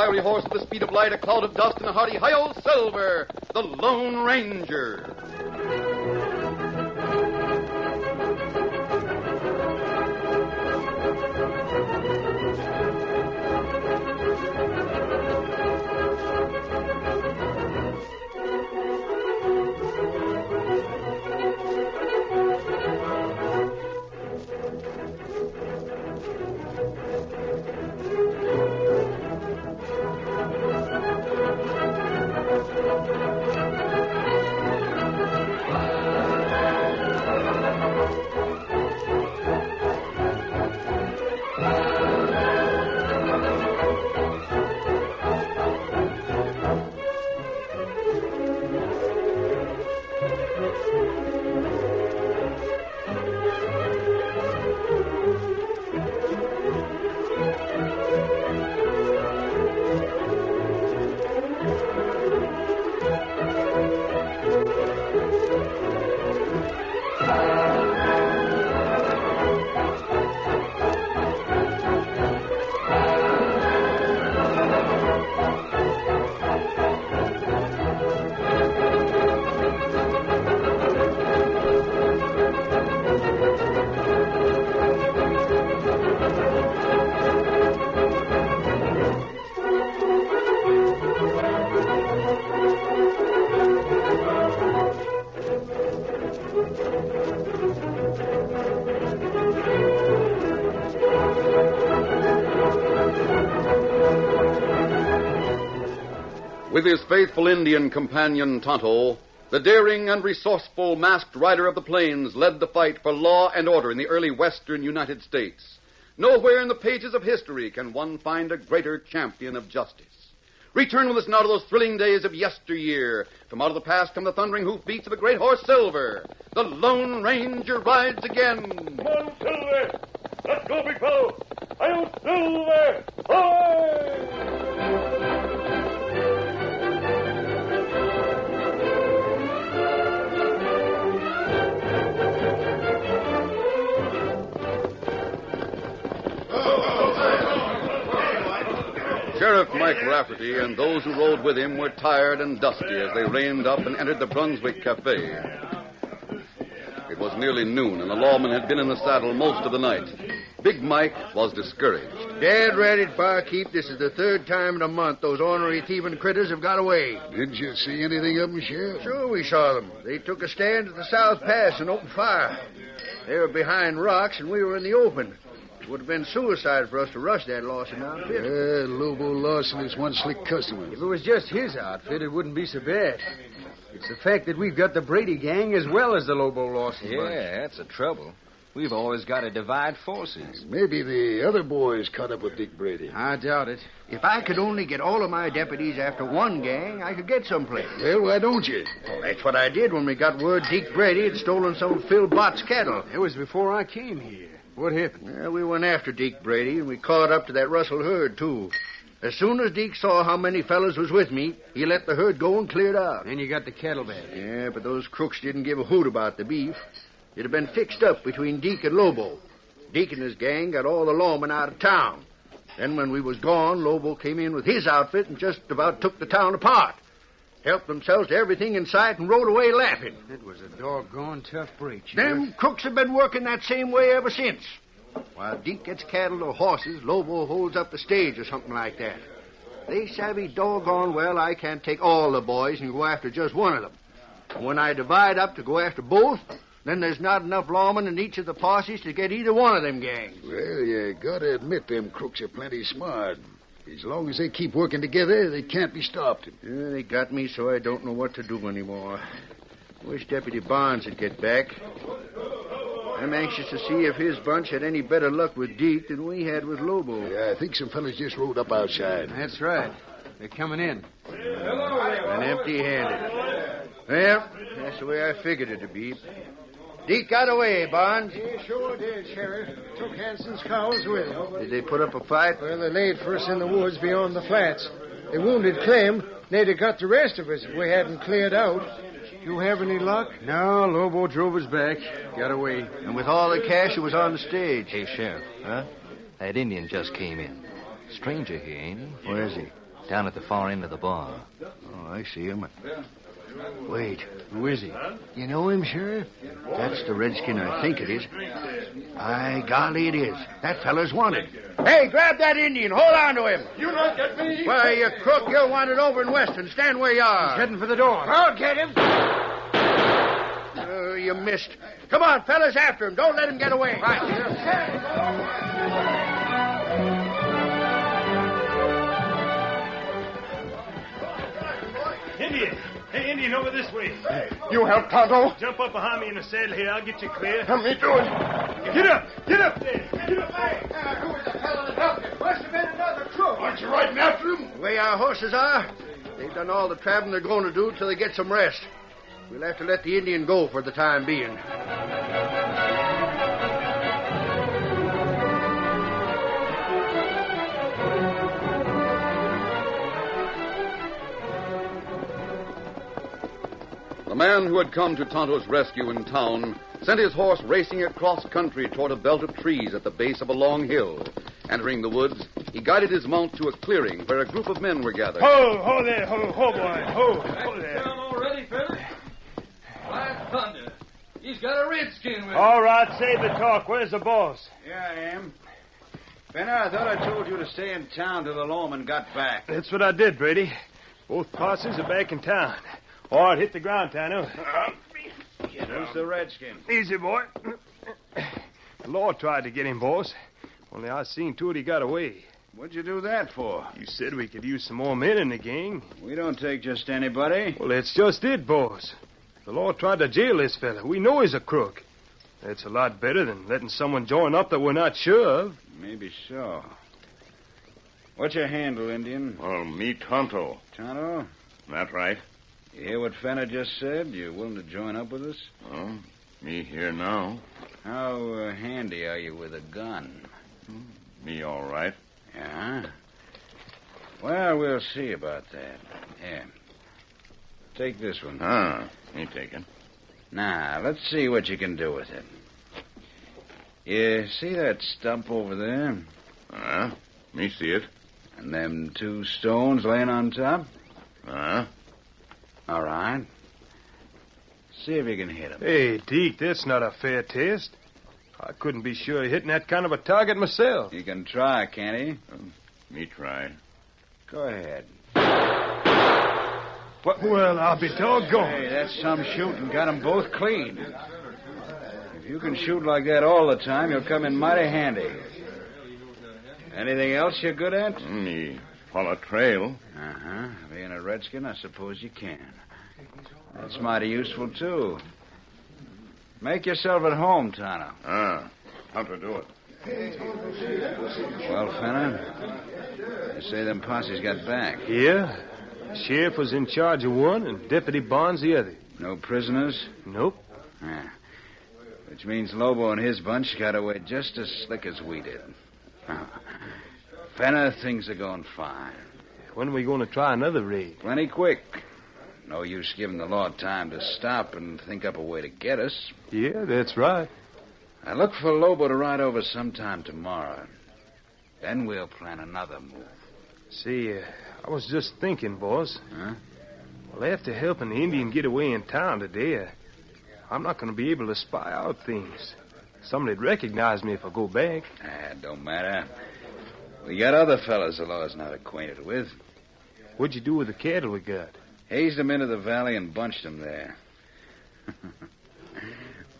fiery horse with the speed of light, a cloud of dust, and a hearty hi-yo Silver, the Lone Ranger. With his faithful Indian companion, Tonto, the daring and resourceful masked rider of the plains led the fight for law and order in the early western United States. Nowhere in the pages of history can one find a greater champion of justice. Return with us now to those thrilling days of yesteryear. From out of the past come the thundering hoofbeats of a great horse, Silver. The Lone Ranger rides again. Come on, Silver! Let's go, big fellow! I'll Silver! Hoy! Sheriff Mike Rafferty and those who rode with him were tired and dusty as they reined up and entered the Brunswick Cafe. It was nearly noon, and the lawman had been in the saddle most of the night. Big Mike was discouraged. Dead ready, barkeep. This is the third time in a month those ornery thieving critters have got away. Didn't you see anything of them, Sheriff? Sure, we saw them. They took a stand at the South Pass and opened fire. They were behind rocks, and we were in the open. It would have been suicide for us to rush that Lawson outfit. Lobo Lawson is one slick customer. If it was just his outfit, it wouldn't be so bad. It's the fact that we've got the Brady gang as well as the Lobo Lawson bunch. Yeah, that's the trouble. We've always got to divide forces. Maybe the other boys caught up with Dick Brady. I doubt it. If I could only get all of my deputies after one gang, I could get someplace. Well, why don't you? Well, that's what I did when we got word Dick Brady had stolen some of Phil Bott's cattle. It was before I came here. What happened? Well, we went after Dick Brady, and we caught up to that Russell herd, too. As soon as Deke saw how many fellas was with me, he let the herd go and cleared out. Then you got the cattle back. Yeah, but those crooks didn't give a hoot about the beef. It had been fixed up between Deke and Lobo. Deke and his gang got all the lawmen out of town. Then when we was gone, Lobo came in with his outfit and just about took the town apart. Helped themselves to everything in sight and rode away laughing. It was a doggone tough break, Them crooks have been working that same way ever since. While Deke gets cattle or horses, Lobo holds up the stage or something like that. They savvy doggone well I can't take all the boys and go after just one of them. And when I divide up to go after both, then there's not enough lawmen in each of the posses to get either one of them gangs. Well, you gotta admit them crooks are plenty smart. As long as they keep working together, they can't be stopped. Yeah, they got me so I don't know what to do anymore. Wish Deputy Barnes would get back. I'm anxious to see if his bunch had any better luck with Deke than we had with Lobo. Yeah, I think some fellas just rode up outside. That's right. They're coming in. And empty-handed. Well, that's the way I figured it to be. Deke got away, Barnes. He sure did, Sheriff. Took Hanson's cows with him. Did they put up a fight? Well, they laid for us in the woods beyond the flats. They wounded Clem. They'd have got the rest of us if we hadn't cleared out. You have any luck? No, Lobo drove us back. Got away. And with all the cash, it was on the stage. Hey, Sheriff. Huh? That Indian just came in. Stranger here, ain't he? Where is he? Down at the far end of the bar. Oh, I see him. Wait. Who is he? You know him, Sheriff? That's the redskin I think it is. By golly, it is. That fella's wanted. Hey, grab that Indian. Hold on to him. You not get me. Why, you crook, you're wanted over in Weston. Stand where you are. He's heading for the door. I'll get him. Oh, you missed. Come on, fellas, after him. Don't let him get away. Indian. Hey, Indian, over this way. You help Tonto? Jump up behind me in the saddle here. I'll get you clear. Help me do it. Get up. Get up there. Get up. Who was the fellow that helped you? Must have been another crook. Aren't you riding after him? The way our horses are, they've done all the traveling they're going to do till they get some rest. We'll have to let the Indian go for the time being. The man who had come to Tonto's rescue in town sent his horse racing across country toward a belt of trees at the base of a long hill. Entering the woods, he guided his mount to a clearing where a group of men were gathered. Ho there. Ho, boy. Ho there. Already, fella? By thunder. He's got a redskin with him. All right, save the talk. Where's the boss? Here I am. Fenner, I thought I told you to stay in town till the lawman got back. That's what I did, Brady. Both posses are back in town. All right, hit the ground, Tano. Who's the redskin? Easy, boy. The law tried to get him, boss. Only I seen to it he got away. What'd you do that for? You said we could use some more men in the gang. We don't take just anybody. Well, that's just it, boss. The law tried to jail this fella. We know he's a crook. That's a lot better than letting someone join up that we're not sure of. Maybe so. What's your handle, Indian? Well, me Tonto. Tonto? That right? You hear what Fenner just said? You willing to join up with us? Oh, me here now. How handy are you with a gun? Me all right. Yeah? Well, we'll see about that. Here. Take this one. Ah, me taking. Now, let's see what you can do with it. You see that stump over there? Ah, me see it. And them two stones laying on top? Ah, All right. See if you can hit them. Hey, Deke, that's not a fair test. I couldn't be sure of hitting that kind of a target myself. You can try, can't he? me try. Go ahead. Well, I'll be doggone. Hey, that's some shooting. Got them both clean. If you can shoot like that all the time, you'll come in mighty handy. Anything else you're good at? Me follow trail. Uh-huh. Being a redskin, I suppose you can. That's mighty useful, too. Make yourself at home, Tano. Ah, how to do it? Well, Fenner, you say them posses got back. Yeah. The sheriff was in charge of one and Deputy Barnes the other. No prisoners? Nope. Yeah. Which means Lobo and his bunch got away just as slick as we did. Fenner, things are going fine. When are we going to try another raid? Plenty quick. No use giving the law time to stop and think up a way to get us. Yeah, that's right. I look for Lobo to ride over sometime tomorrow. Then we'll plan another move. See, I was just thinking, boss. Huh? Well, after helping the Indian get away in town today, I'm not going to be able to spy out things. Somebody'd recognize me if I go back. Don't matter. We got other fellas the law's not acquainted with. What'd you do with the cattle we got? Hazed them into the valley and bunched them there.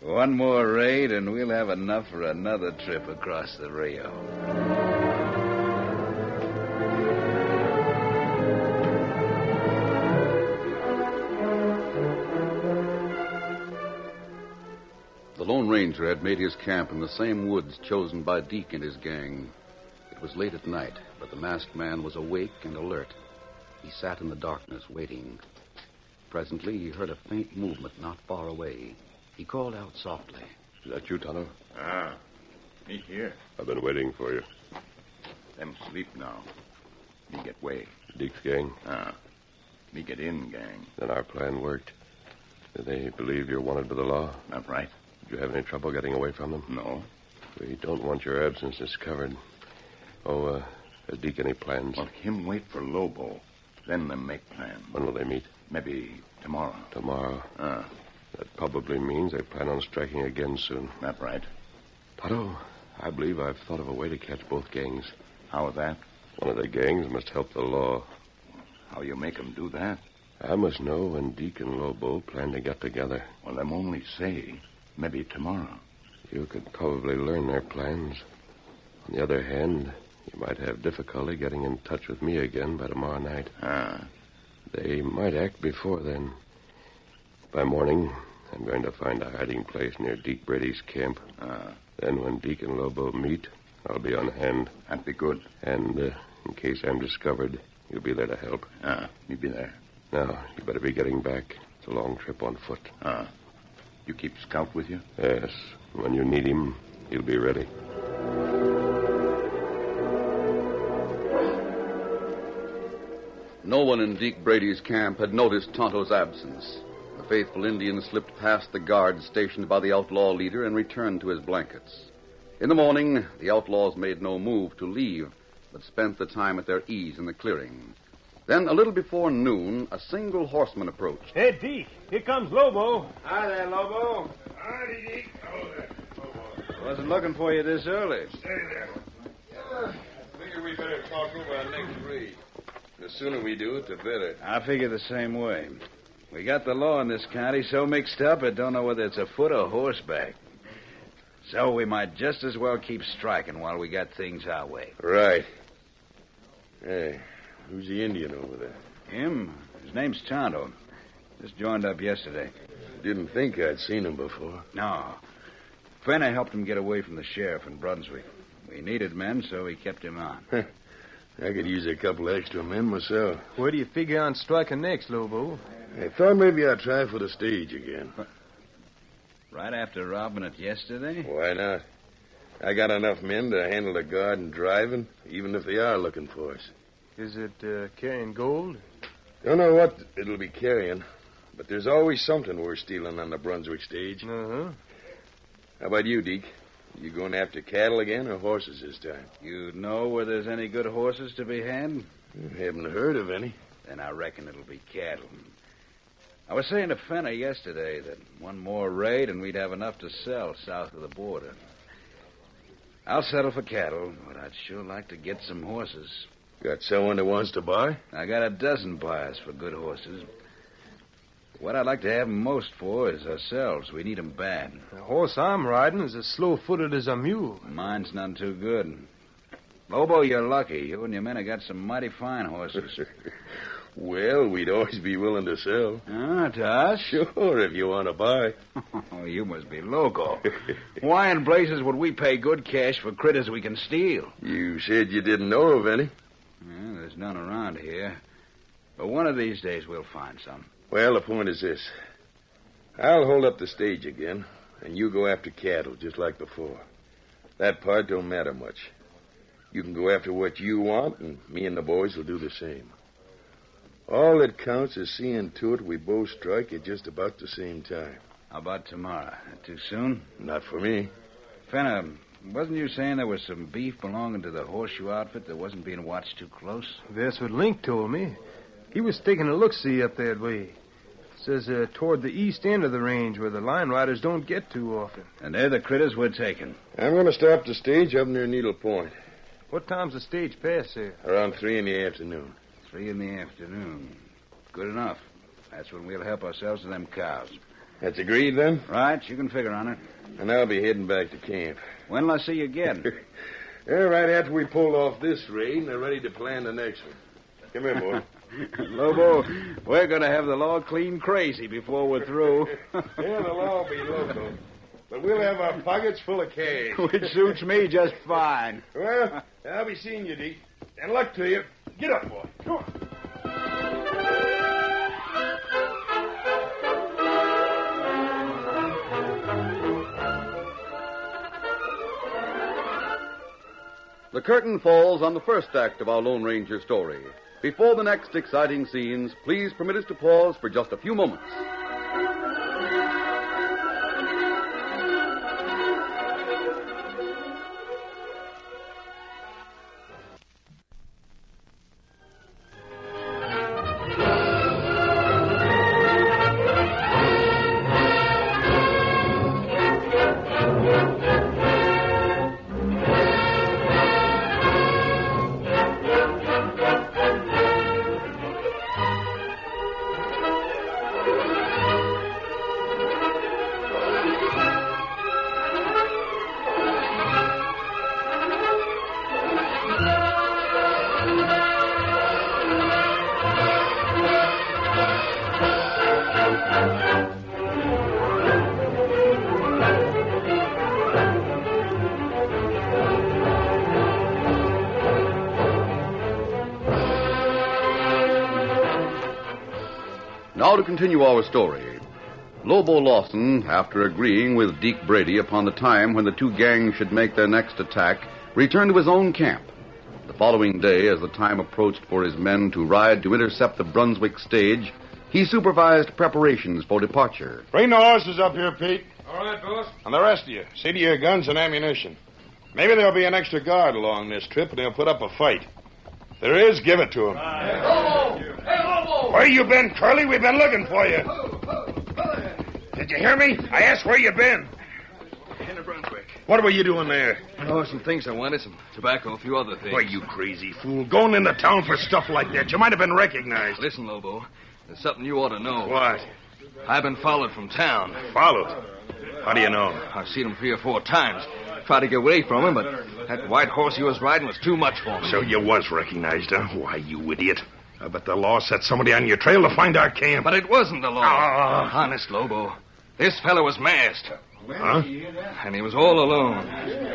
One more raid, and we'll have enough for another trip across the Rio. The Lone Ranger had made his camp in the same woods chosen by Deke and his gang. It was late at night, but the masked man was awake and alert. He sat in the darkness, waiting. Presently, he heard a faint movement not far away. He called out softly. Is that you, Tonto? Ah, me here. I've been waiting for you. Them sleep now. Me get way. Deke's gang. Ah, me get in, gang. Then our plan worked. Do they believe you're wanted by the law? That right? Did you have any trouble getting away from them? No. We don't want your absence discovered. Oh, Has Deke any plans? Well, him wait for Lobo. Then them make plans. When will they meet? Maybe tomorrow. Tomorrow. That probably means they plan on striking again soon. That right. Tonto, I believe I've thought of a way to catch both gangs. How is that? One of the gangs must help the law. How you make 'em do that? I must know when Deke and Lobo plan to get together. Well, them only say maybe tomorrow. You could probably learn their plans. On the other hand, you might have difficulty getting in touch with me again by tomorrow night. They might act before then. By morning, I'm going to find a hiding place near Deke Brady's camp. Then when Deke and Lobo meet, I'll be on hand. That'd be good. And in case I'm discovered, you'll be there to help. Me be there. Now, you better be getting back. It's a long trip on foot. You keep Scout with you? Yes. When you need him, he'll be ready. No one in Deke Brady's camp had noticed Tonto's absence. The faithful Indian slipped past the guards stationed by the outlaw leader and returned to his blankets. In the morning, the outlaws made no move to leave, but spent the time at their ease in the clearing. Then, a little before noon, a single horseman approached. Hey, Deke, here comes Lobo. Hi there, Lobo. Howdy, Deke. Oh, there. Wasn't looking for you this early. Stay there. Figure we better talk over our next raid. The sooner we do it, the better. I figure the same way. We got the law in this county so mixed up, I don't know whether it's a foot or horseback. So we might just as well keep striking while we got things our way. Right. Hey, who's the Indian over there? Him? His name's Tonto. Just joined up yesterday. Didn't think I'd seen him before. No. Fenner helped him get away from the sheriff in Brunswick. We needed men, so he kept him on. I could use a couple extra men myself. Where do you figure on striking next, Lobo? I thought maybe I'd try for the stage again. Right after robbing it yesterday? Why not? I got enough men to handle the guard and driving, even if they are looking for us. Is it carrying gold? Don't know what it'll be carrying, but there's always something we're stealing on the Brunswick stage. Uh-huh. How about you, Deke? You going after cattle again or horses this time? You know where there's any good horses to be had? Haven't heard of any. Then I reckon it'll be cattle. I was saying to Fenner yesterday that one more raid and we'd have enough to sell south of the border. I'll settle for cattle, but I'd sure like to get some horses. Got someone that wants to buy? I got a dozen buyers for good horses. What I'd like to have 'em most for is ourselves. We need 'em bad. The horse I'm riding is as slow-footed as a mule. Mine's none too good. Lobo, you're lucky. You and your men have got some mighty fine horses. Well, we'd always be willing to sell. To us? Sure, if you want to buy. Oh, you must be loco. Why in blazes would we pay good cash for critters we can steal? You said you didn't know of any. Well, there's none around here. But one of these days we'll find some. Well, the point is this. I'll hold up the stage again, and you go after cattle, just like before. That part don't matter much. You can go after what you want, and me and the boys will do the same. All that counts is seeing to it we both strike at just about the same time. How about tomorrow? Too soon? Not for me. Fenner, wasn't you saying there was some beef belonging to the horseshoe outfit that wasn't being watched too close? That's what Link told me. He was taking a look-see up that way. Says toward the east end of the range where the line riders don't get too often. And they're the critters we're taking. I'm going to stop the stage up near Needle Point. What time's the stage pass there? Around 3 in the afternoon. 3 in the afternoon. Good enough. That's when we'll help ourselves to them cows. That's agreed, then? Right, you can figure on it. And I'll be heading back to camp. When'll I see you again? Right after we pull off this raid and are ready to plan the next one. Come here, boy. Lobo, we're going to have the law clean crazy before we're through. Yeah, the law will be local. But we'll have our pockets full of cash. Which suits me just fine. Well, I'll be seeing you, Deke. And luck to you. Get up, boy. Come on. The curtain falls on the first act of our Lone Ranger story. Before the next exciting scenes, please permit us to pause for just a few moments. Now to continue our story. Lobo Lawson, after agreeing with Deke Brady upon the time when the two gangs should make their next attack, returned to his own camp. The following day, as the time approached for his men to ride to intercept the Brunswick stage, he supervised preparations for departure. Bring the horses up here, Pete. All right, boss. And the rest of you, see to your guns and ammunition. Maybe there'll be an extra guard along this trip, and they'll put up a fight. If there is, give it to them. Lobo! Hey, Lobo! Where you been, Curly? We've been looking for you. Did you hear me? I asked where you been. In the Brunswick. What were you doing there? Oh, some things I wanted, some tobacco, a few other things. Why, you crazy fool. Going into town for stuff like that. You might have been recognized. Listen, Lobo, there's something you ought to know. What? I've been followed from town. Followed? How do you know? I've seen him 3 or 4 times. Tried to get away from him, but that white horse he was riding was too much for me. So you was recognized, huh? Why, you idiot. I bet the law set somebody on your trail to find our camp. But it wasn't the law. Honest, Lobo. This fellow was masked. Huh? And he was all alone.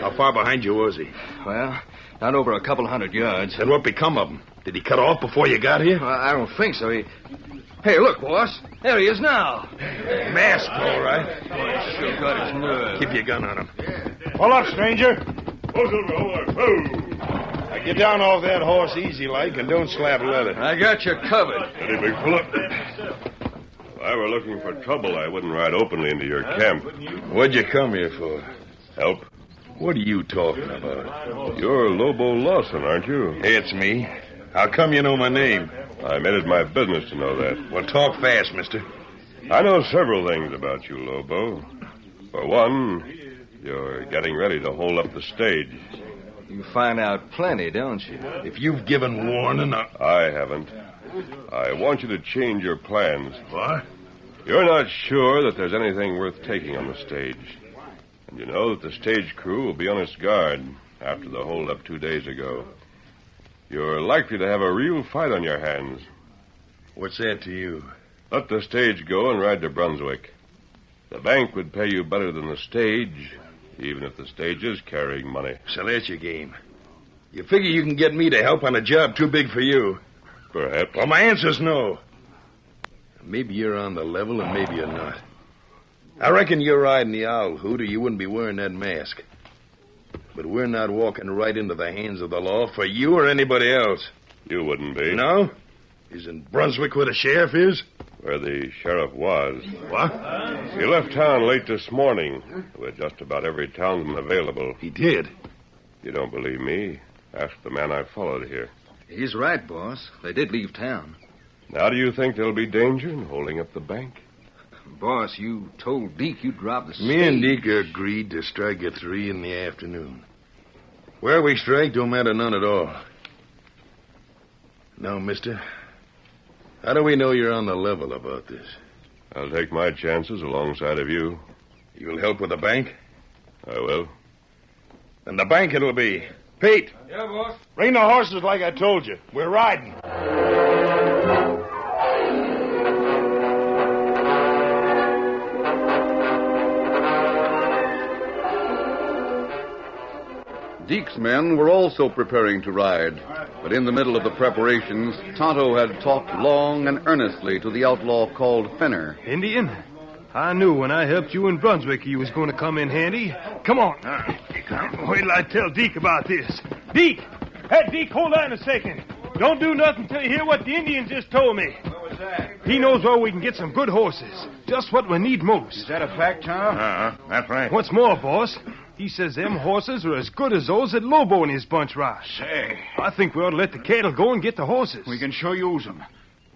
How far behind you was he? Well, not over a couple 100 yards. Then what become of him? Did he cut off before you got here? I don't think so. Hey, look, boss. There he is now. Masked, all right. Sure got his nerve. Keep your gun on him. Pull up, stranger. Now get down off that horse easy like and don't slap leather. I got you covered. Ready, big fella? If I were looking for trouble, I wouldn't ride openly into your camp. What'd you come here for? Help? What are you talking about? You're Lobo Lawson, aren't you? It's me. How come you know my name? I made it my business to know that. Well, talk fast, mister. I know several things about you, Lobo. For one, you're getting ready to hold up the stage. You find out plenty, don't you? If you've given warning, I haven't. I want you to change your plans. What? You're not sure that there's anything worth taking on the stage. And you know that the stage crew will be on its guard after the hold-up 2 days ago. You're likely to have a real fight on your hands. What's that to you? Let the stage go and ride to Brunswick. The bank would pay you better than the stage, even if the stage is carrying money. So that's your game. You figure you can get me to help on a job too big for you? Perhaps. Well, my answer's no. Maybe you're on the level and maybe you're not. I reckon you're riding the owl hoot or you wouldn't be wearing that mask. But we're not walking right into the hands of the law for you or anybody else. You wouldn't be. No? Isn't Brunswick where the sheriff is? Where the sheriff was. What? He left town late this morning with just about every townsman available. He did? You don't believe me? Ask the man I followed here. He's right, boss. They did leave town. Now, do you think there'll be danger in holding up the bank? Boss, you told Deke you'd drop the stage. Me and Deke agreed to strike at 3 in the afternoon. Where we strike don't matter none at all. Now, mister, how do we know you're on the level about this? I'll take my chances alongside of you. You'll help with the bank? I will. And the bank it'll be. Pete! Yeah, boss? Bring the horses like I told you. We're riding. Deke's men were also preparing to ride, but in the middle of the preparations, Tonto had talked long and earnestly to the outlaw called Fenner. Indian, I knew when I helped you in Brunswick you was going to come in handy. Come on. Wait till I tell Deke about this. Deke! Hey, Deke, hold on a second. Don't do nothing till you hear what the Indian just told me. What was that? He knows where we can get some good horses. Just what we need most. Is that a fact, Tom? That's right. What's more, boss, he says them horses are as good as those that Lobo and his bunch ride. Say, I think we ought to let the cattle go and get the horses. we can sure use them.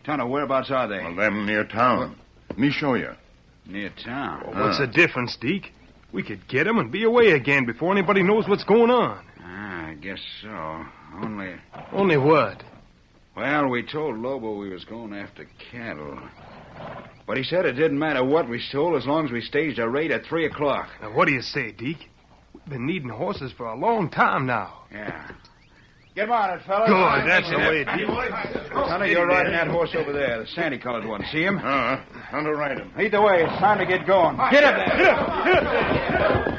Tonto, whereabouts are they? Well, them near town. Me show you. Near town. What's the difference, Deke? We could get 'em and be away again before anybody knows what's going on. I guess so. Only what? Well, we told Lobo we was going after cattle. But he said it didn't matter what we stole as long as we staged a raid at 3 o'clock. Now, what do you say, Deke? We've been needing horses for a long time now. Yeah. Get mounted, fellas. Good, that's the way, Deke. Tonto, you're riding that horse over there, the sandy-colored one. See him? How to ride him? Lead the way. It's time to get going. Get up there. Get up. Get up.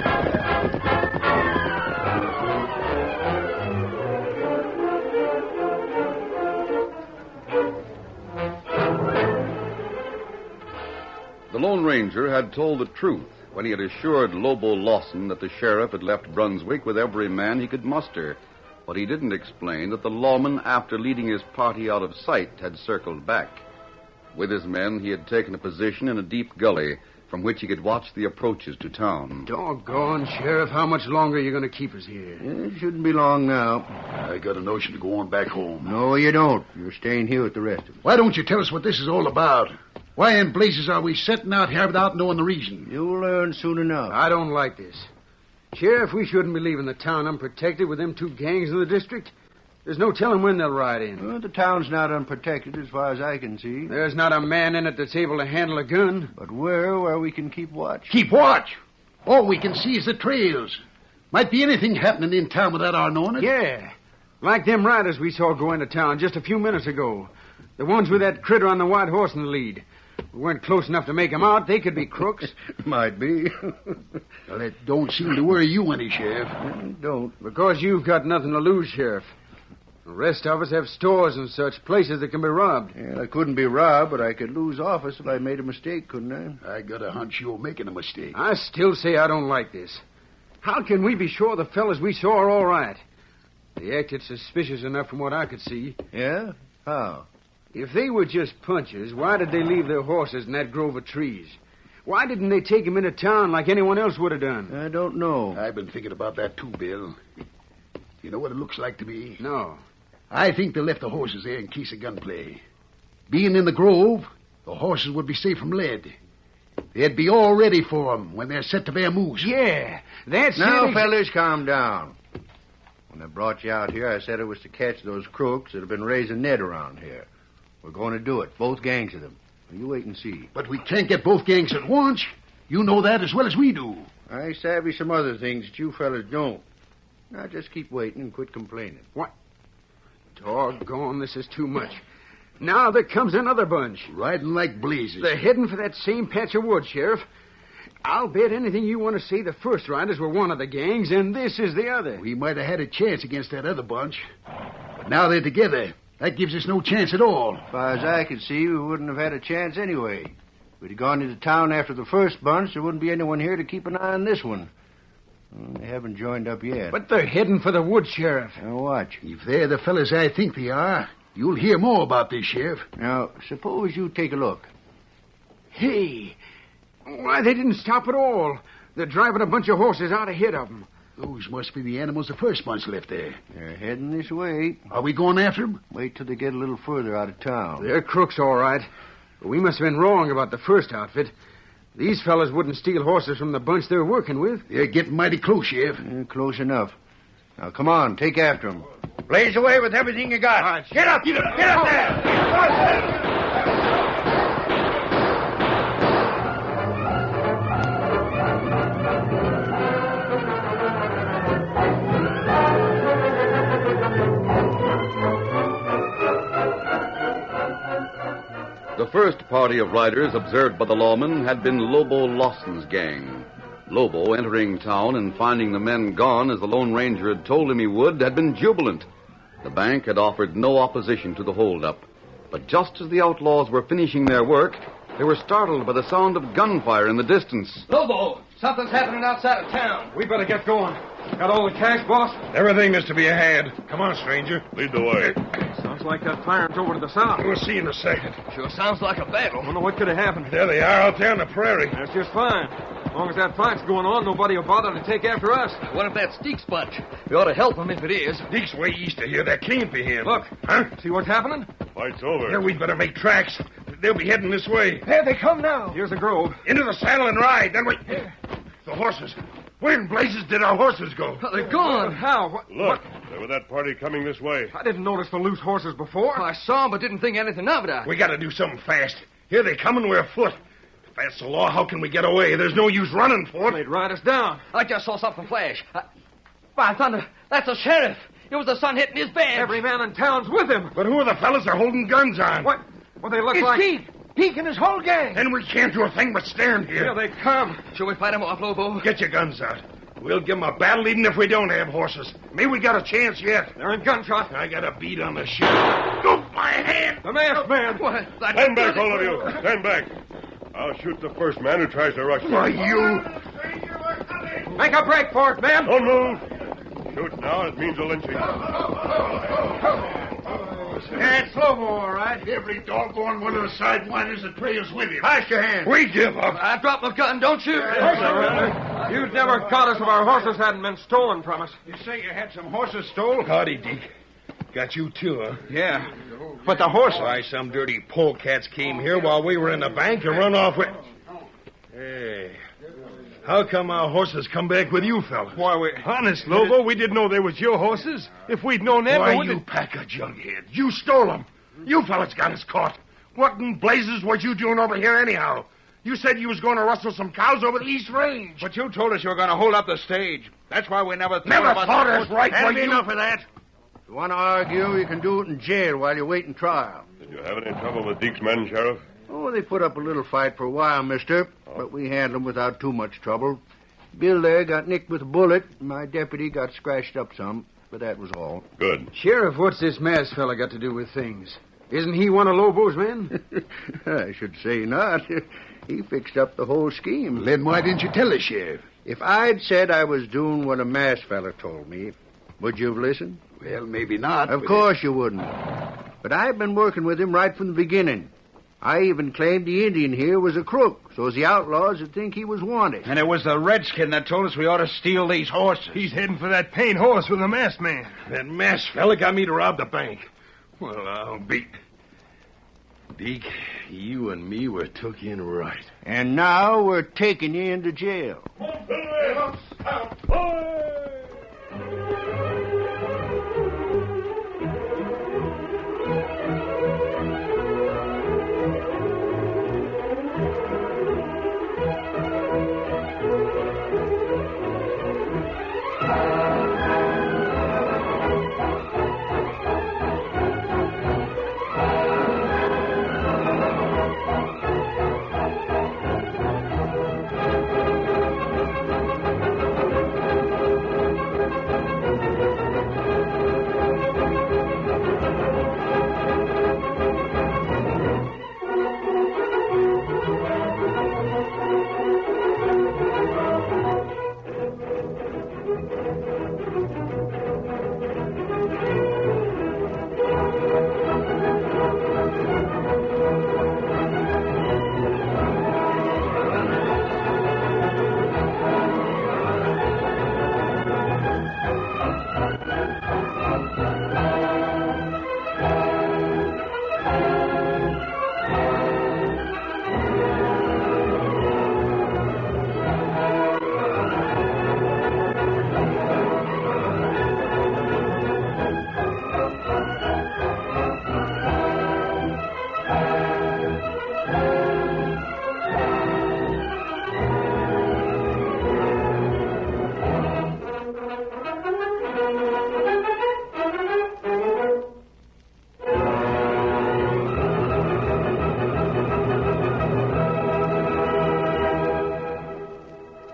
Lone Ranger had told the truth when he had assured Lobo Lawson that the sheriff had left Brunswick with every man he could muster. But he didn't explain that the lawman, after leading his party out of sight, had circled back. With his men, he had taken a position in a deep gully from which he could watch the approaches to town. Doggone, Sheriff, how much longer are you going to keep us here? It shouldn't be long now. I got a notion to go on back home. No, you don't. You're staying here with the rest of us. Why don't you tell us what this is all about? Why in blazes are we setting out here without knowing the reason? You'll learn soon enough. I don't like this. Sheriff, we shouldn't be leaving the town unprotected with them two gangs in the district. There's no telling when they'll ride in. Well, the town's not unprotected as far as I can see. There's not a man in it that's able to handle a gun. But where we can keep watch? Keep watch? All we can see is the trails. Might be anything happening in town without our knowing it. Yeah. Like them riders we saw go into town just a few minutes ago. The ones with that critter on the white horse in the lead. We weren't close enough to make them out. They could be crooks. Might be. Well, it don't seem to worry you any, Sheriff. Don't. Because you've got nothing to lose, Sheriff. The rest of us have stores and such places that can be robbed. Yeah, I couldn't be robbed, but I could lose office if I made a mistake, couldn't I? I got a hunch you're making a mistake. I still say I don't like this. How can we be sure the fellas we saw are all right? They acted suspicious enough from what I could see. Yeah? How? If they were just punchers, why did they leave their horses in that grove of trees? Why didn't they take them into town like anyone else would have done? I don't know. I've been thinking about that too, Bill. You know what it looks like to me? No. I think they left the horses there in case of gunplay. Being in the grove, the horses would be safe from lead. They'd be all ready for 'em when they're set to bear moose. Yeah, that's Now, it. fellas, calm down. When I brought you out here, I said it was to catch those crooks that have been raising Ned around here. We're going to do it, both gangs of them. You wait and see. But we can't get both gangs at once. You know that as well as we do. I savvy some other things that you fellas don't. Now, just keep waiting and quit complaining. What? Doggone, this is too much. Now there comes another bunch. Riding like blazes. They're heading for that same patch of woods, Sheriff. I'll bet anything you want to say the first riders were one of the gangs, and this is the other. We might have had a chance against that other bunch. But now they're together. That gives us no chance at all. As far as I could see, we wouldn't have had a chance anyway. If we'd have gone into town after the first bunch, there wouldn't be anyone here to keep an eye on this one. They haven't joined up yet. But they're heading for the woods, Sheriff. Now, watch. If they're the fellas I think they are, you'll hear more about this, Sheriff. Now, suppose you take a look. Hey, why, they didn't stop at all. They're driving a bunch of horses out ahead of them. Those must be the animals the first bunch left there. They're heading this way. Are we going after them? Wait till they get a little further out of town. They're crooks, all right. But we must have been wrong about the first outfit. These fellas wouldn't steal horses from the bunch they're working with. They're getting mighty close, Sheriff. Close enough. Now, come on, take after them. Blaze away with everything you got. Right, get up! Get up there! The first party of riders observed by the lawman had been Lobo Lawson's gang. Lobo, entering town and finding the men gone as the Lone Ranger had told him he would, had been jubilant. The bank had offered no opposition to the holdup. But just as the outlaws were finishing their work, they were startled by the sound of gunfire in the distance. Lobo, something's happening outside of town. We better get going. Got all the cash, boss? Everything is to be had. Come on, stranger. Lead the way. Sounds like that firing's over to the south. We'll see in a second. Sure sounds like a battle. Wonder what could have happened. There they are out there on the prairie. That's just fine. As long as that fight's going on, nobody will bother to take after us. What if that's Deke's bunch? We ought to help him if it is. Deke's way east of here. That can't be him. Look. Huh? See what's happening? Fight's over. Yeah, we'd better make tracks. They'll be heading this way. There they come now. Here's the grove. Into the saddle and ride. Then wait. The horses. Where in blazes did our horses go? They're gone. How? Look, there were that party coming this way. I didn't notice the loose horses before. I saw them, but didn't think anything of it. We got to do something fast. Here they come and we're afoot. If that's the law, how can we get away? There's no use running for it. They'd ride us down. I just saw something flash. By thunder, that's the sheriff. It was the sun hitting his badge. Every man in town's with him. But who are the fellas they're holding guns on? What they look It's like? Deke and his whole gang. Then we can't do a thing but stand here. Here they come. Shall we fight them off, Lobo? Get your guns out. We'll give them a battle even if we don't have horses. Maybe we got a chance yet. They're in gunshot. I got a beat on the sheriff. Go, my hand! The masked man. What? Stand back, all of you. Stand back. I'll shoot the first man who tries to rush me. Why, you... Make a break for it, men. Don't move. Shoot now. It means a lynching. Yeah, it's Lobo, all right. Every doggone one of the sidewinders that trails with him. Pass your hand. We give up. I dropped my gun. Don't shoot. You'd never caught us if our horses hadn't been stolen from us. You say you had some horses stole? Howdy, Deke. Got you too, huh? Yeah. But the horses... Why, some dirty polecats came here while we were in the bank and run off with... Hey, how come our horses come back with you, fellas? Why, honest, Lobo, we didn't know they was your horses. If we'd known that... Why, you pack of jugheads. You stole them. You fellas got us caught. What in blazes was you doing over here anyhow? You said you was going to rustle some cows over the East Range. But you told us you were going to hold up the stage. That's why we never thought us right. Had Why, enough of that. If you want to argue, you can do it in jail while you're waiting trial. Did you have any trouble with Deke's men, Sheriff? Oh, they put up a little fight for a while, mister, but we handled them without too much trouble. Bill there got nicked with a bullet, and my deputy got scratched up some, but that was all. Good. Sheriff, what's this masked fella got to do with things? Isn't he one of Lobo's men? I should say not. He fixed up the whole scheme. Then why didn't you tell us, Sheriff? If I'd said I was doing what a masked fella told me, would you have listened? Well, maybe not. Of course you wouldn't. But I've been working with him right from the beginning. I even claimed the Indian here was a crook, so as the outlaws would think he was wanted. And it was the redskin that told us we ought to steal these horses. He's heading for that paint horse with the masked man. That masked fella got me to rob the bank. Well, I'll beat. Deke, you and me were took in right. And now we're taking you into jail.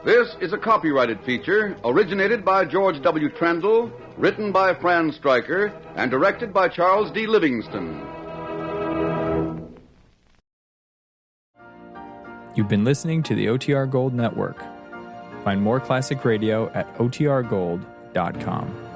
This is a copyrighted feature originated by George W. Trendle, written by Fran Stryker, and directed by Charles D. Livingston. You've been listening to the OTR Gold Network. Find more classic radio at otrgold.com.